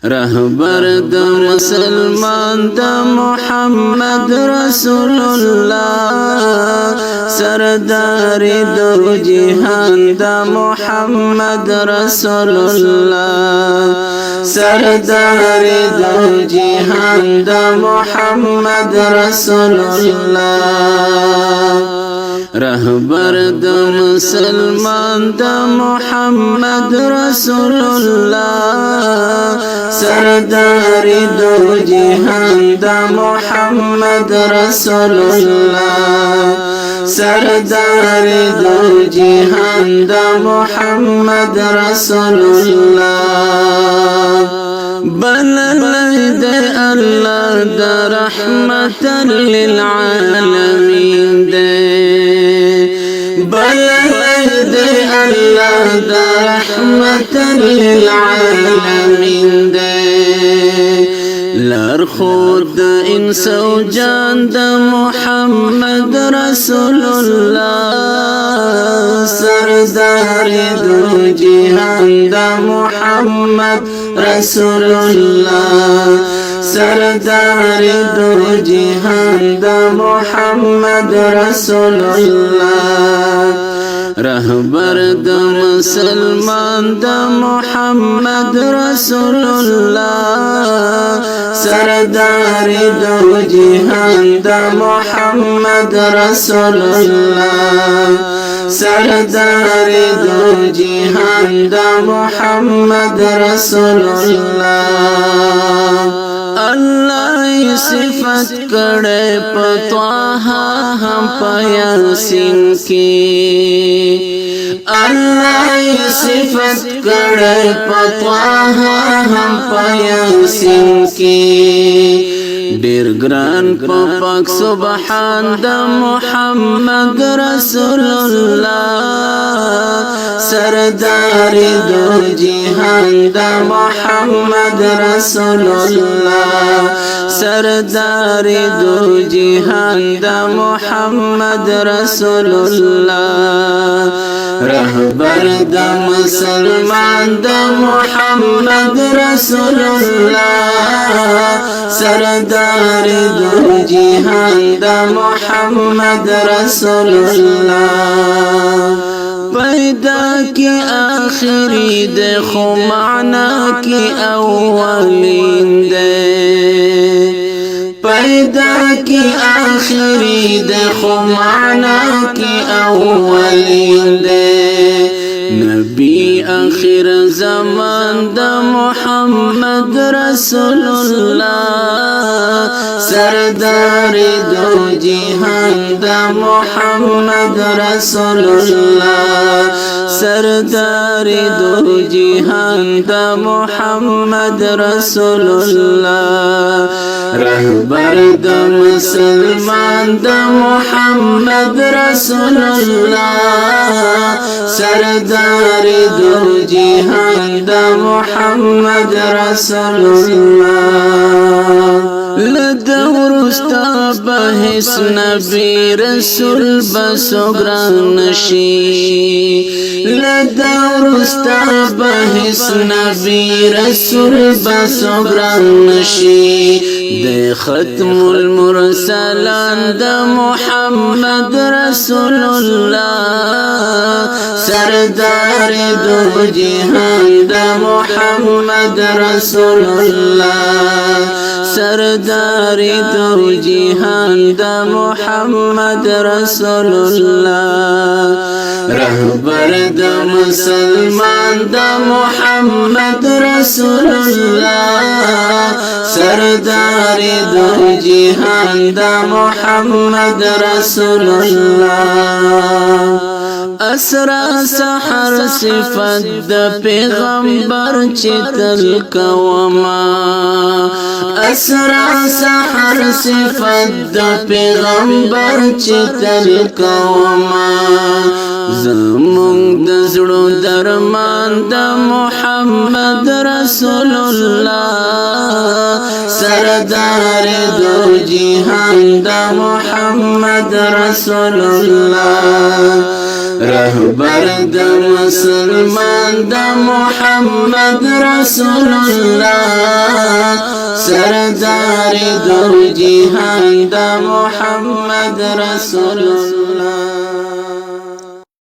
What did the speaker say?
رهبر د مسلمان د محمد رسول الله سردار د جهان د محمد رسول الله سردار د جهان د محمد رسول الله رهبر د مسلمان د محمد رسول الله سردار د جهان د محمد رسول الله سردار د جهان د محمد رسول الله بلل الله د رحمت للعالمین بلد الله دا رحمت للعالمین دے لار خود انس و جان دا محمد رسول الله سردار دو جهان دا محمد رسول الله سردار دو جهان دا محمد رسول الله رهبر د مسلمان د محمد رسول الله سردار د جهان د محمد رسول الله سردار د جهان د محمد رسول الله الله صفت کړه پتوها هم پیاسین کی الله صفت کړه پتوها هم پیاسین کی ډیر ګران پاک سبحان د محمد رسول الله سردار د جهان د محمد رسول الله سردار د جهان د محمد رسول الله رهبر د مسلمان د محمد رسول الله سردار د جهان د محمد رسول الله پیدا کی آخری دے خو معنا کی اولین دے پیدا کی آخری دے خو معنا کی اولین دے نبی آخر زمان دا محمد رسول اللہ سردار دو جہان دا محمد رسول اللہ سردار دو جہان دا محمد رسول اللہ رهبر دا مسلمان دا محمد رسول اللہ سردار دو جہان دا محمد رسول اللہ لدور استاب حس نبی رسول بسوگران نشی لدور استاب حس نبی رسول بسوگران نشی دے ختم المرسلان دا محمد رسول اللہ سردار دو جہان دا محمد رسول اللہ سردار دو جہان دا محمد رسول اللہ رهبر دا مسلمان دا محمد رسول اللہ سردار دو جہان دا محمد رسول اللہ اسرا سحر صفت د پیغمبر چتل کوما اسرا سحر صفت د پیغمبر چتل کوما زمون د زړو درمان د محمد رسول الله سردار دو جهان د محمد رسول الله رهبر د مسلمان د محمد رسول الله سردار دو جهان د محمد رسول الله